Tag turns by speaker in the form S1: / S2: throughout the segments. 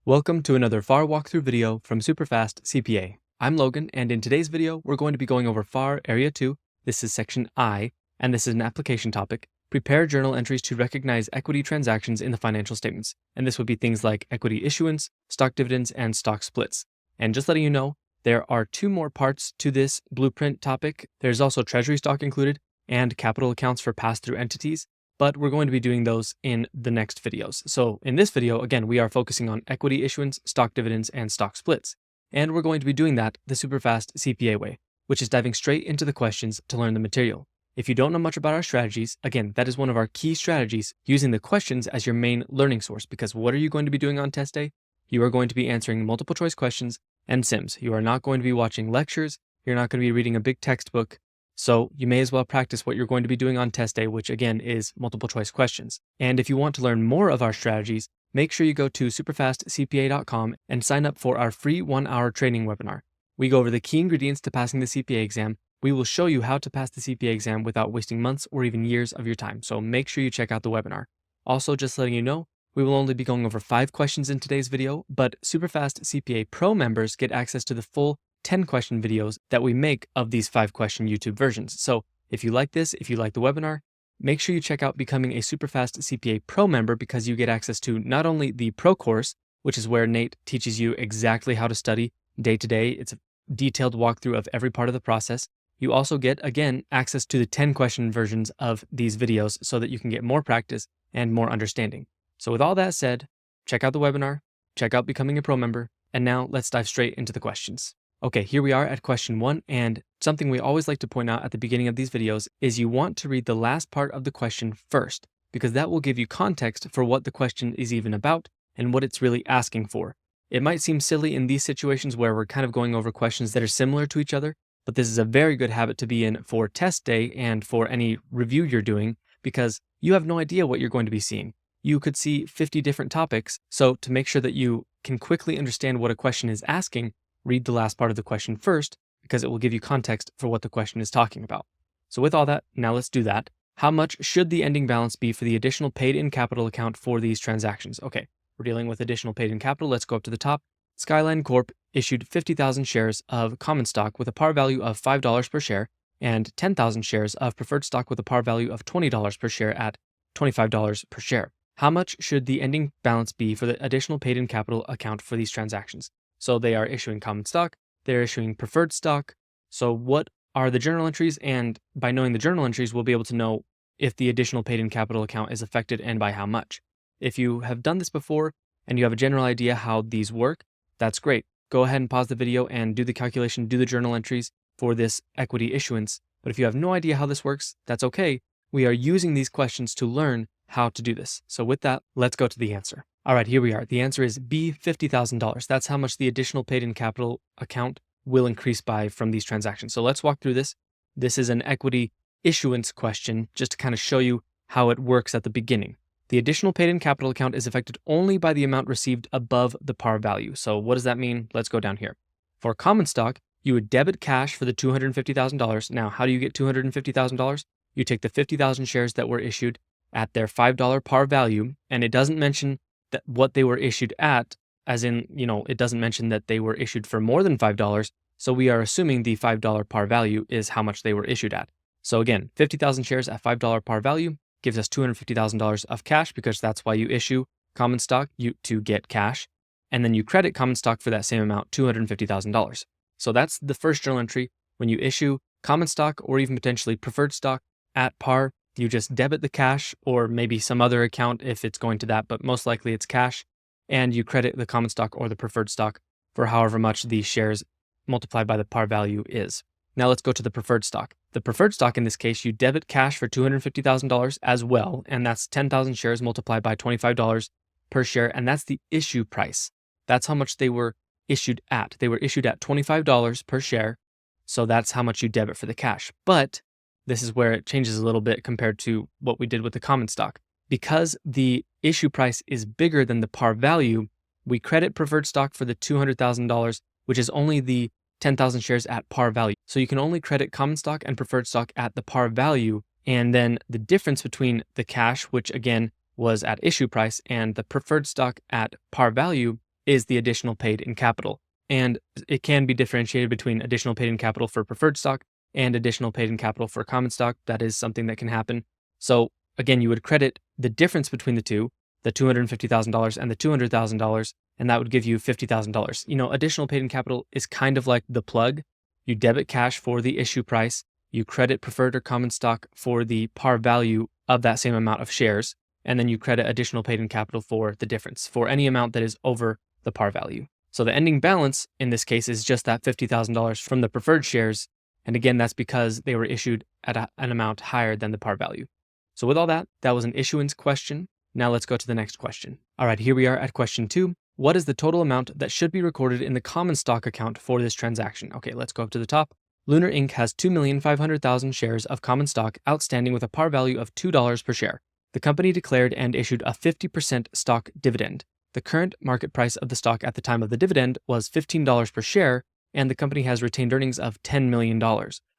S1: Welcome to another FAR walkthrough video from SuperfastCPA. I'm Logan, and in today's video, we're going to be going over FAR Area 2. This is Section I, and this is an application topic. Prepare journal entries to recognize equity transactions in the financial statements. And this would be things like equity issuance, stock dividends, and stock splits. And just letting you know, there are two more parts to this blueprint topic. There's also treasury stock included and capital accounts for pass-through entities, but we're going to be doing those in the next videos. So in this video, again, we are focusing on equity issuance, stock dividends, and stock splits. And we're going to be doing that the Superfast CPA way, which is diving straight into the questions to learn the material. If you don't know much about our strategies, again, that is one of our key strategies, using the questions as your main learning source, because what are you going to be doing on test day? You are going to be answering multiple choice questions and sims. You are not going to be watching lectures. You're not going to be reading a big textbook. So you may as well practice what you're going to be doing on test day, which again is multiple choice questions. And if you want to learn more of our strategies, make sure you go to SuperfastCPA.com and sign up for our free 1-hour training webinar. We go over the key ingredients to passing the CPA exam. We will show you how to pass the CPA exam without wasting months or even years of your time. So make sure you check out the webinar. Also, just letting you know, we will only be going over 5 questions in today's video, but Superfast CPA Pro members get access to the full 10 question videos that we make of these 5 question YouTube versions. So if you like this, if you like the webinar, make sure you check out becoming a Superfast CPA Pro member, because you get access to not only the Pro course, which is where Nate teaches you exactly how to study day to day. It's a detailed walkthrough of every part of the process. You also get, again, access to the 10 question versions of these videos so that you can get more practice and more understanding. So with all that said, check out the webinar, check out becoming a Pro member, and now let's dive straight into the questions. Okay, here we are at question 1, and something we always like to point out at the beginning of these videos is you want to read the last part of the question first, because that will give you context for what the question is even about and what it's really asking for. It might seem silly in these situations where we're kind of going over questions that are similar to each other, but this is a very good habit to be in for test day and for any review you're doing, because you have no idea what you're going to be seeing. You could see 50 different topics, so to make sure that you can quickly understand what a question is asking, read the last part of the question first, because it will give you context for what the question is talking about. So with all that, now let's do that. How much should the ending balance be for the additional paid-in capital account for these transactions? Okay, we're dealing with additional paid-in capital. Let's go up to the top. Skyline Corp issued 50,000 shares of common stock with a par value of $5 per share and 10,000 shares of preferred stock with a par value of $20 per share at $25 per share. How much should the ending balance be for the additional paid-in capital account for these transactions? So they are issuing common stock, they're issuing preferred stock. So what are the journal entries? And by knowing the journal entries, we'll be able to know if the additional paid-in capital account is affected and by how much. If you have done this before and you have a general idea how these work, that's great. Go ahead and pause the video and do the calculation, do the journal entries for this equity issuance. But if you have no idea how this works, that's okay. We are using these questions to learn how to do this. So with that, let's go to the answer. All right, here we are. The answer is B, $50,000. That's how much the additional paid-in capital account will increase by from these transactions. So let's walk through this. This is an equity issuance question, just to kind of show you how it works at the beginning. The additional paid-in capital account is affected only by the amount received above the par value. So what does that mean? Let's go down here. For common stock, you would debit cash for the $250,000. Now, how do you get $250,000? You take the 50,000 shares that were issued at their $5 par value, and it doesn't mention that what they were issued at, as in, it doesn't mention that they were issued for more than $5. So we are assuming the $5 par value is how much they were issued at. So again, 50,000 shares at $5 par value gives us $250,000 of cash, because that's why you issue common stock to get cash. And then you credit common stock for that same amount, $250,000. So that's the first journal entry. When you issue common stock or even potentially preferred stock at par, you just debit the cash, or maybe some other account if it's going to that, but most likely it's cash, and you credit the common stock or the preferred stock for however much the shares multiplied by the par value is. Now let's go to the preferred stock. The preferred stock, in this case, you debit cash for $250,000 as well, and that's 10,000 shares multiplied by $25 per share, and that's the issue price. That's how much they were issued at. They were issued at $25 per share, so that's how much you debit for the cash. But this is where it changes a little bit compared to what we did with the common stock. Because the issue price is bigger than the par value, we credit preferred stock for the $200,000, which is only the 10,000 shares at par value. So you can only credit common stock and preferred stock at the par value, and then the difference between the cash, which again was at issue price, and the preferred stock at par value is the additional paid in capital. And it can be differentiated between additional paid in capital for preferred stock and additional paid in capital for common stock. That is something that can happen. So again, you would credit the difference between the two, the $250,000 and the $200,000, and that would give you $50,000. You know, additional paid in capital is kind of like the plug. You debit cash for the issue price, you credit preferred or common stock for the par value of that same amount of shares, and then you credit additional paid in capital for the difference, for any amount that is over the par value. So the ending balance in this case is just that $50,000 from the preferred shares. And again, that's because they were issued at an amount higher than the par value. So with all that, that was an issuance question. Now let's go to the next question. All right, here we are at question 2. What is the total amount that should be recorded in the common stock account for this transaction? Okay, let's go up to the top. Lunar Inc. has 2,500,000 shares of common stock outstanding with a par value of $2 per share. The company declared and issued a 50% stock dividend. The current market price of the stock at the time of the dividend was $15 per share, and the company has retained earnings of $10 million.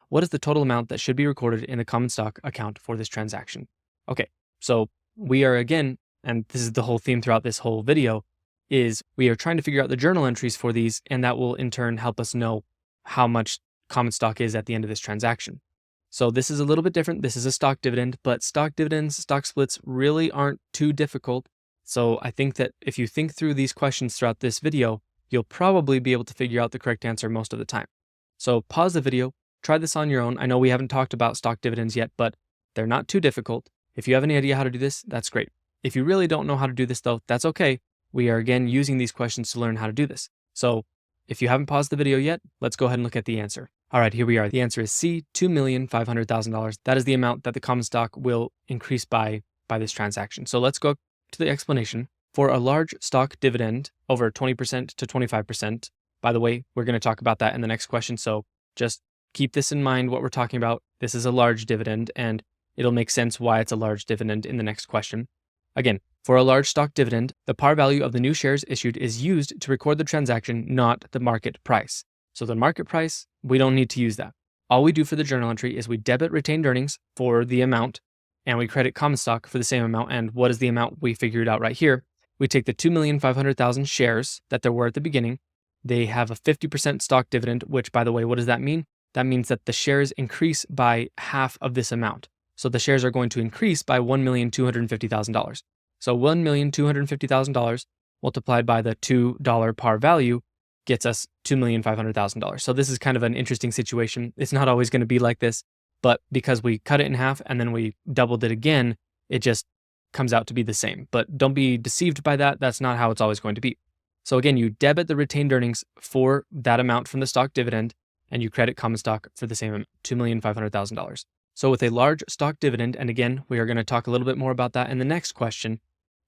S1: What is the total amount that should be recorded in the common stock account for this transaction? Okay, so we are again, and this is the whole theme throughout this whole video, is we are trying to figure out the journal entries for these, and that will in turn help us know how much common stock is at the end of this transaction. So this is a little bit different. This is a stock dividend, but stock dividends, stock splits really aren't too difficult. So I think that if you think through these questions throughout this video, you'll probably be able to figure out the correct answer most of the time. So pause the video, try this on your own. I know we haven't talked about stock dividends yet, but they're not too difficult. If you have any idea how to do this, that's great. If you really don't know how to do this though, that's okay. We are again using these questions to learn how to do this. So if you haven't paused the video yet, let's go ahead and look at the answer. All right, here we are. The answer is C, $2,500,000. That is the amount that the common stock will increase by this transaction. So let's go to the explanation. For a large stock dividend over 20% to 25%, by the way, we're going to talk about that in the next question. So just keep this in mind, what we're talking about. This is a large dividend, and it'll make sense why it's a large dividend in the next question. Again, for a large stock dividend, the par value of the new shares issued is used to record the transaction, not the market price. So the market price, we don't need to use that. All we do for the journal entry is we debit retained earnings for the amount, and we credit common stock for the same amount. And what is the amount? We figured out right here. We take the 2,500,000 shares that there were at the beginning. They have a 50% stock dividend, which, by the way, what does that mean? That means that the shares increase by half of this amount. So the shares are going to increase by $1,250,000. So $1,250,000 multiplied by the $2 par value gets us $2,500,000. So this is kind of an interesting situation. It's not always going to be like this, but because we cut it in half and then we doubled it again, it just comes out to be the same. But don't be deceived by that. That's not how it's always going to be. So again, you debit the retained earnings for that amount from the stock dividend, and you credit common stock for the same amount, $2,500,000. So with a large stock dividend, and again, we are going to talk a little bit more about that in the next question,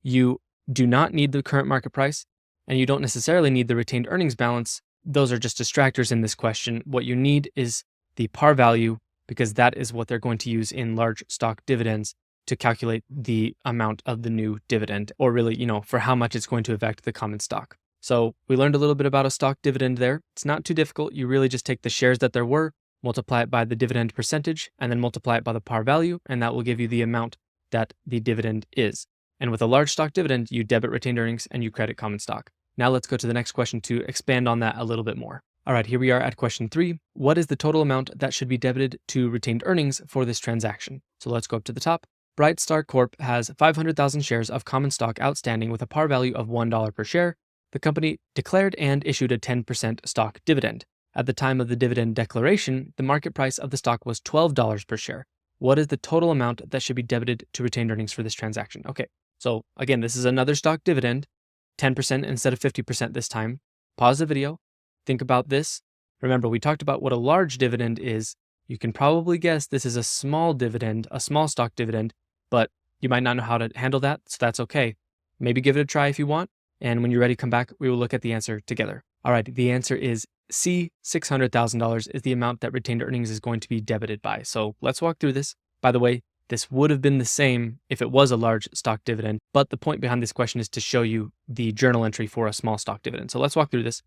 S1: you do not need the current market price, and you don't necessarily need the retained earnings balance. Those are just distractors in this question. What you need is the par value, because that is what they're going to use in large stock dividends to calculate the amount of the new dividend, or really, for how much it's going to affect the common stock. So we learned a little bit about a stock dividend there. It's not too difficult. You really just take the shares that there were, multiply it by the dividend percentage, and then multiply it by the par value, and that will give you the amount that the dividend is. And with a large stock dividend, you debit retained earnings and you credit common stock. Now let's go to the next question to expand on that a little bit more. All right, here we are at question 3. What is the total amount that should be debited to retained earnings for this transaction? So let's go up to the top. Brightstar Corp has 500,000 shares of common stock outstanding with a par value of $1 per share. The company declared and issued a 10% stock dividend. At the time of the dividend declaration, the market price of the stock was $12 per share. What is the total amount that should be debited to retained earnings for this transaction? Okay, so again, this is another stock dividend, 10% instead of 50% this time. Pause the video, think about this. Remember, we talked about what a large dividend is. You can probably guess this is a small dividend, a small stock dividend, but you might not know how to handle that, so that's okay. Maybe give it a try if you want, and when you're ready, come back. We will look at the answer together. All right, the answer is C, $600,000 is the amount that retained earnings is going to be debited by. So let's walk through this. By the way, this would have been the same if it was a large stock dividend, but the point behind this question is to show you the journal entry for a small stock dividend. So let's walk through this.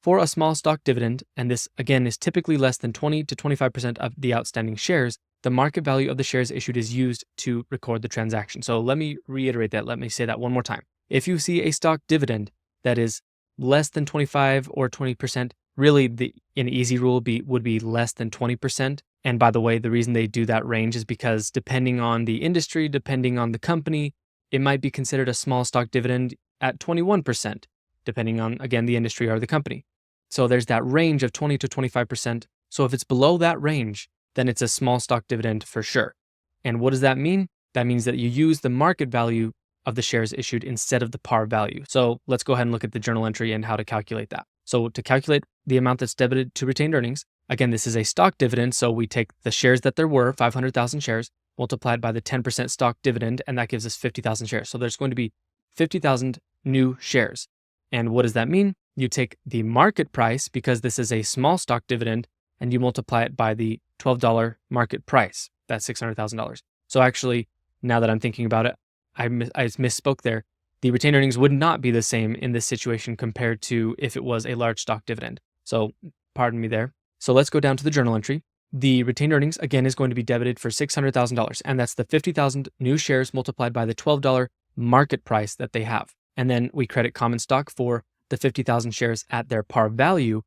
S1: For a small stock dividend, and this again is typically less than 20 to 25% of the outstanding shares, the market value of the shares issued is used to record the transaction. So let me reiterate that. Let me say that one more time. If you see a stock dividend that is less than 25 or 20%. Really, an easy rule would be less than 20%. And by the way, the reason they do that range is because depending on the industry, depending on the company, it might be considered a small stock dividend at 21%, depending on, again, the industry or the company. So there's that range of 20 to 25%. So if it's below that range, then it's a small stock dividend for sure. And what does that mean? That means that you use the market value of the shares issued instead of the par value. So let's go ahead and look at the journal entry and how to calculate that. So to calculate the amount that's debited to retained earnings, again, this is a stock dividend. So we take the shares that there were, 500,000 shares, multiplied by the 10% stock dividend, and that gives us 50,000 shares. So there's going to be 50,000 new shares. And what does that mean? You take the market price, because this is a small stock dividend, and you multiply it by the $12 market price. That's $600,000. So actually, now that I'm thinking about it, I misspoke there. The retained earnings would not be the same in this situation compared to if it was a large stock dividend. So pardon me there. So let's go down to the journal entry. The retained earnings, again, is going to be debited for $600,000, and that's the 50,000 new shares multiplied by the $12 market price that they have. And then we credit common stock for the 50,000 shares at their par value.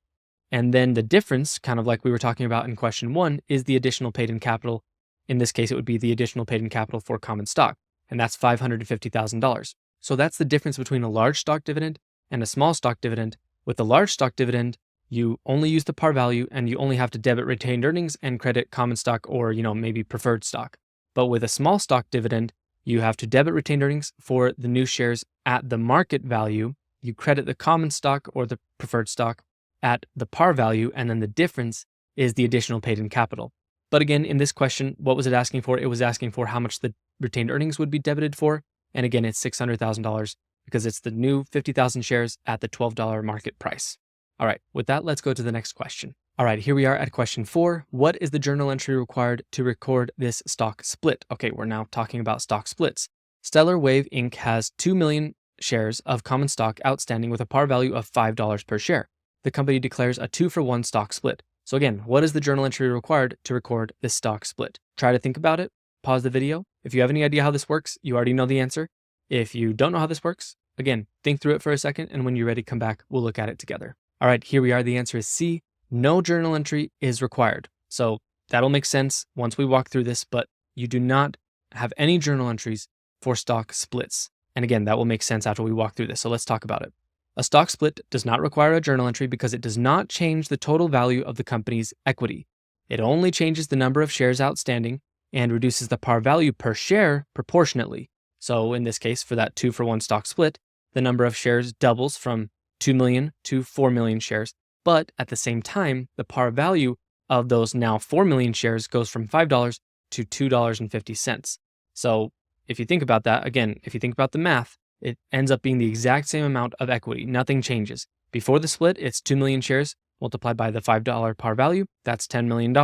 S1: And then the difference, kind of like we were talking about in question 1, is the additional paid-in capital. In this case, it would be the additional paid-in capital for common stock, and that's $550,000. So that's the difference between a large stock dividend and a small stock dividend. With the large stock dividend, you only use the par value and you only have to debit retained earnings and credit common stock or, maybe preferred stock. But with a small stock dividend, you have to debit retained earnings for the new shares at the market value. You credit the common stock or the preferred stock at the par value, and then the difference is the additional paid-in capital. But again, in this question, what was it asking for? It was asking for how much the retained earnings would be debited for. And again, it's $600,000 because it's the new 50,000 shares at the $12 market price. All right, with that, let's go to the next question. All right, here we are at question 4. What is the journal entry required to record this stock split? Okay, we're now talking about stock splits. Stellar Wave Inc. has 2 million shares of common stock outstanding with a par value of $5 per share. The company declares a 2-for-1 stock split. So again, what is the journal entry required to record this stock split? Try to think about it. Pause the video. If you have any idea how this works, you already know the answer. If you don't know how this works, again, think through it for a second, and when you're ready, come back. We'll look at it together. All right, here we are. The answer is C. No journal entry is required. So that'll make sense once we walk through this, but you do not have any journal entries for stock splits. And again, that will make sense after we walk through this. So let's talk about it. A stock split does not require a journal entry because it does not change the total value of the company's equity. It only changes the number of shares outstanding and reduces the par value per share proportionately. So in this case, for that 2-for-1 stock split, the number of shares doubles from 2 million to 4 million shares. But at the same time, the par value of those now 4 million shares goes from $5 to $2.50. So if you think about that, again, if you think about the math, it ends up being the exact same amount of equity. Nothing changes. Before the split, it's 2 million shares multiplied by the $5 par value. That's $10 million.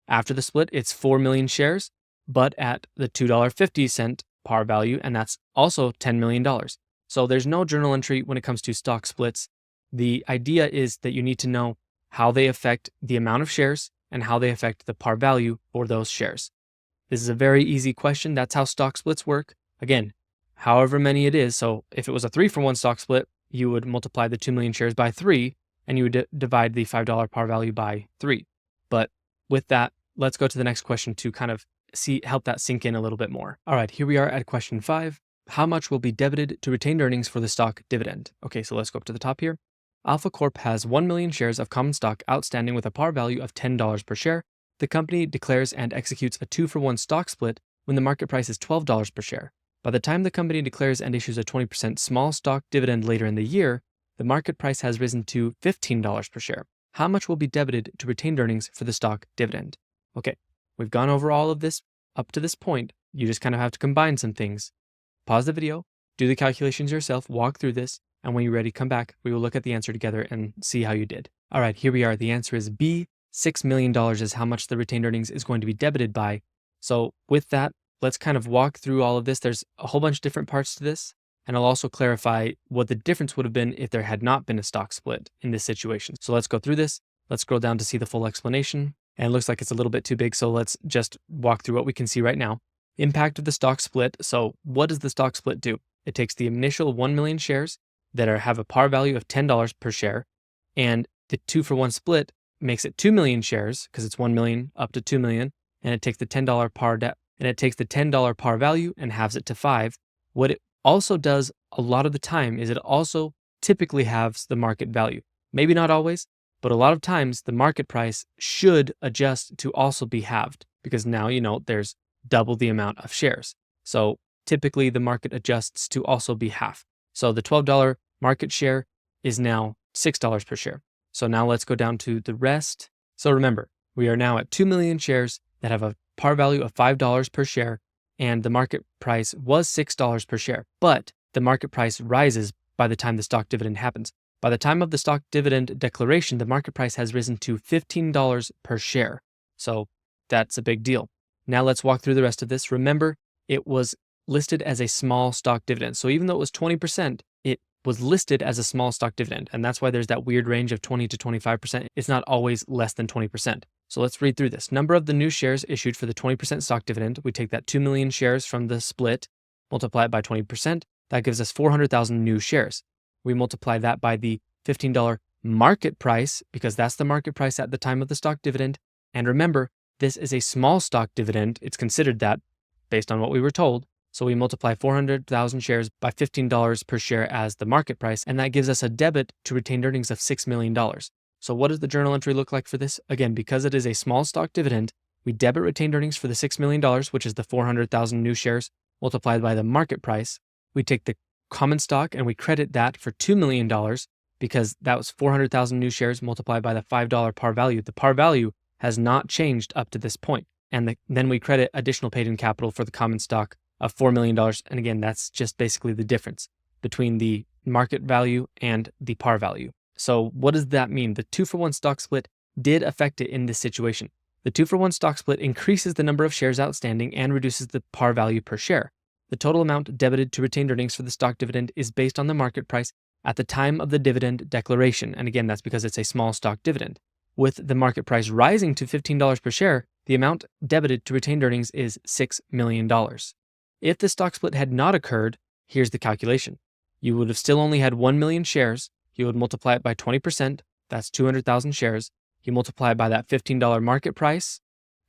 S1: After the split, it's 4 million shares, but at the $2.50 par value, and that's also $10 million. So there's no journal entry when it comes to stock splits. The idea is that you need to know how they affect the amount of shares and how they affect the par value for those shares. This is a very easy question. That's how stock splits work. Again, however many it is. So if it was a 3-for-1 stock split, you would multiply the 2 million shares by 3, and you would divide the $5 par value by 3. But with that, let's go to the next question to kind of help that sink in a little bit more. All right, here we are at question 5. How much will be debited to retained earnings for the stock dividend? Okay, so let's go up to the top here. Alpha Corp has 1 million shares of common stock outstanding with a par value of $10 per share. The company declares and executes a 2-for-1 stock split when the market price is $12 per share. By the time the company declares and issues a 20% small stock dividend later in the year, the market price has risen to $15 per share. How much will be debited to retained earnings for the stock dividend? Okay, we've gone over all of this up to this point. You just kind of have to combine some things. Pause the video, do the calculations yourself, walk through this, and when you're ready, come back. We will look at the answer together and see how you did. All right, here we are. The answer is B. $6 million is how much the retained earnings is going to be debited by. So with that, let's kind of walk through all of this. There's a whole bunch of different parts to this, and I'll also clarify what the difference would have been if there had not been a stock split in this situation. So let's go through this. Let's scroll down to see the full explanation. And it looks like it's a little bit too big, so let's just walk through what we can see right now. Impact of the stock split. So what does the stock split do? It takes the initial 1 million shares, that have a par value of $10 per share, and the 2-for-1 split makes it 2 million shares because it's 1 million up to 2 million, and it takes the $10 par value and halves it to 5. What it also does a lot of the time is it also typically halves the market value. Maybe not always, but a lot of times the market price should adjust to also be halved because now, there's double the amount of shares. So typically the market adjusts to also be half. So the $12 market share is now $6 per share. So now let's go down to the rest. So remember, we are now at 2 million shares that have a par value of $5 per share, and the market price was $6 per share, but the market price rises by the time the stock dividend happens. By the time of the stock dividend declaration, the market price has risen to $15 per share. So that's a big deal. Now let's walk through the rest of this. Remember, it was listed as a small stock dividend. So even though it was 20%, it was listed as a small stock dividend. And that's why there's that weird range of 20 to 25%. It's not always less than 20%. So let's read through this. Number of the new shares issued for the 20% stock dividend. We take that 2 million shares from the split, multiply it by 20%. That gives us 400,000 new shares. We multiply that by the $15 market price because that's the market price at the time of the stock dividend. And remember, this is a small stock dividend. It's considered that based on what we were told. So we multiply 400,000 shares by $15 per share as the market price, and that gives us a debit to retained earnings of $6 million. So what does the journal entry look like for this? Again, because it is a small stock dividend, we debit retained earnings for the $6 million, which is the 400,000 new shares, multiplied by the market price. We take the common stock and we credit that for $2 million because that was 400,000 new shares multiplied by the $5 par value. The par value has not changed up to this point. And then we credit additional paid-in capital for the common stock of $4 million. And again, that's just basically the difference between the market value and the par value. So what does that mean? The 2-for-1 stock split did affect it in this situation. The 2-for-1 stock split increases the number of shares outstanding and reduces the par value per share. The total amount debited to retained earnings for the stock dividend is based on the market price at the time of the dividend declaration. And again, that's because it's a small stock dividend. With the market price rising to $15 per share, the amount debited to retained earnings is $6 million. If the stock split had not occurred, here's the calculation. You would have still only had 1 million shares. You would multiply it by 20%. That's 200,000 shares. You multiply it by that $15 market price,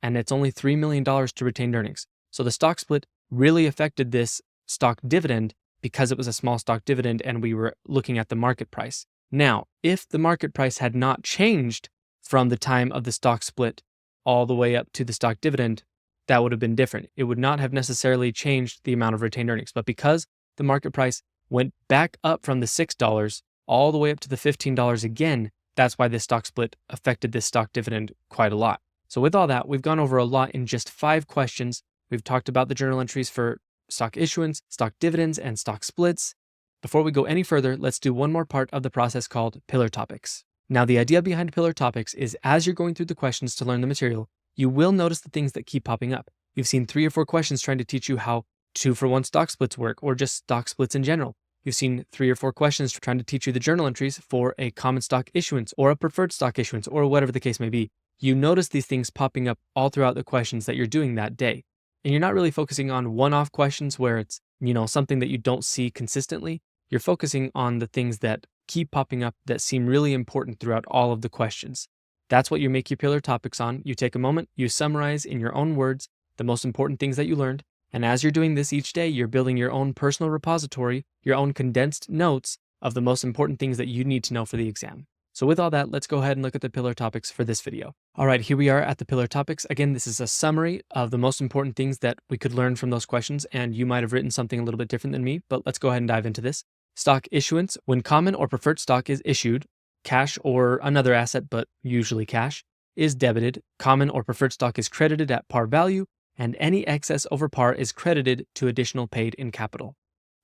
S1: and it's only $3 million to retained earnings. So the stock split really affected this stock dividend because it was a small stock dividend and we were looking at the market price. Now, if the market price had not changed from the time of the stock split all the way up to the stock dividend, that would have been different. It would not have necessarily changed the amount of retained earnings. But because the market price went back up from the $6 all the way up to the $15 again, that's why this stock split affected this stock dividend quite a lot. So with all that, we've gone over a lot in just 5 questions. We've talked about the journal entries for stock issuance, stock dividends, and stock splits. Before we go any further, let's do one more part of the process called pillar topics. Now, the idea behind pillar topics is as you're going through the questions to learn the material, you will notice the things that keep popping up. You've seen 3 or 4 questions trying to teach you how 2-for-1 stock splits work, or just stock splits in general. You've seen 3 or 4 questions trying to teach you the journal entries for a common stock issuance or a preferred stock issuance or whatever the case may be. You notice these things popping up all throughout the questions that you're doing that day. And you're not really focusing on one-off questions where it's, something that you don't see consistently. You're focusing on the things that keep popping up that seem really important throughout all of the questions. That's what you make your pillar topics on. You take a moment, you summarize in your own words the most important things that you learned. And as you're doing this each day, you're building your own personal repository, your own condensed notes of the most important things that you need to know for the exam. So with all that, let's go ahead and look at the pillar topics for this video. All right, here we are at the pillar topics. Again, this is a summary of the most important things that we could learn from those questions, and you might have written something a little bit different than me, but let's go ahead and dive into this. Stock issuance: when common or preferred stock is issued, cash or another asset, but usually cash, is debited. Common or preferred stock is credited at par value, and any excess over par is credited to additional paid-in capital.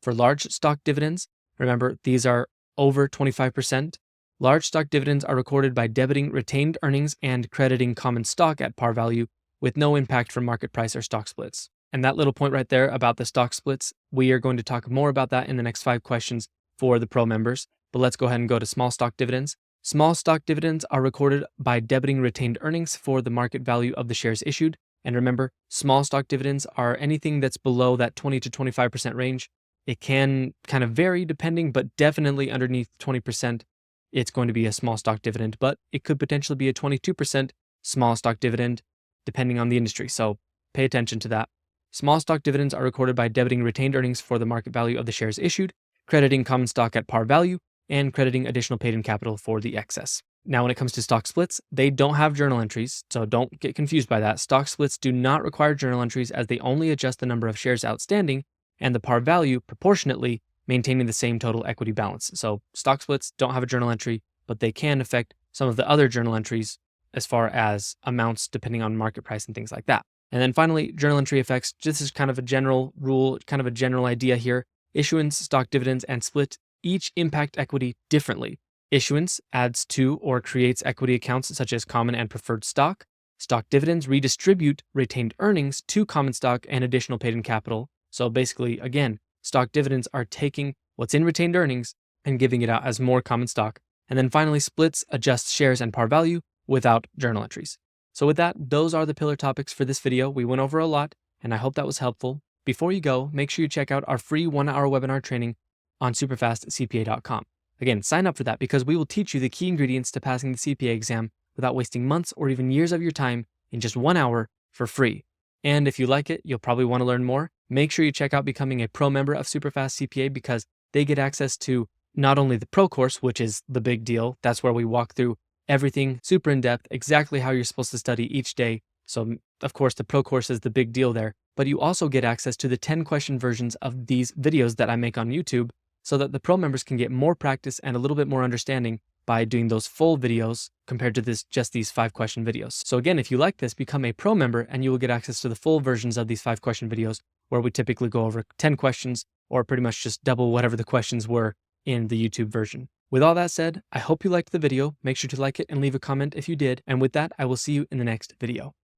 S1: For large stock dividends, remember these are over 25%. Large stock dividends are recorded by debiting retained earnings and crediting common stock at par value with no impact from market price or stock splits. And that little point right there about the stock splits, we are going to talk more about that in the next 5 questions for the pro members. But let's go ahead and go to small stock dividends. Small stock dividends are recorded by debiting retained earnings for the market value of the shares issued. And remember, small stock dividends are anything that's below that 20 to 25% range. It can kind of vary depending, but definitely underneath 20%, it's going to be a small stock dividend, but it could potentially be a 22% small stock dividend depending on the industry. So pay attention to that. Small stock dividends are recorded by debiting retained earnings for the market value of the shares issued, crediting common stock at par value, and crediting additional paid-in capital for the excess. Now, when it comes to stock splits, they don't have journal entries, so don't get confused by that. Stock splits do not require journal entries as they only adjust the number of shares outstanding and the par value proportionately, maintaining the same total equity balance. So stock splits don't have a journal entry, but they can affect some of the other journal entries as far as amounts depending on market price and things like that. And then finally, journal entry effects. This is kind of a general rule, kind of a general idea here. Issuance, stock dividends, and split each impact equity differently. Issuance adds to or creates equity accounts such as common and preferred stock. Stock dividends redistribute retained earnings to common stock and additional paid-in capital. So basically, again, stock dividends are taking what's in retained earnings and giving it out as more common stock. And then finally, splits adjust shares and par value without journal entries. So with that, those are the pillar topics for this video. We went over a lot, and I hope that was helpful. Before you go, make sure you check out our free 1-hour webinar training on SuperfastCPA.com. Again, sign up for that because we will teach you the key ingredients to passing the CPA exam without wasting months or even years of your time in just 1 hour for free. And if you like it, you'll probably want to learn more. Make sure you check out becoming a pro member of SuperfastCPA because they get access to not only the pro course, which is the big deal. That's where we walk through everything super in depth, exactly how you're supposed to study each day. So of course, the pro course is the big deal there, but you also get access to the 10-question versions of these videos that I make on YouTube so that the pro members can get more practice and a little bit more understanding by doing those full videos compared to just these 5-question videos. So again, if you like this, become a pro member and you will get access to the full versions of these 5-question videos where we typically go over 10 questions or pretty much just double whatever the questions were in the YouTube version. With all that said, I hope you liked the video. Make sure to like it and leave a comment if you did. And with that, I will see you in the next video.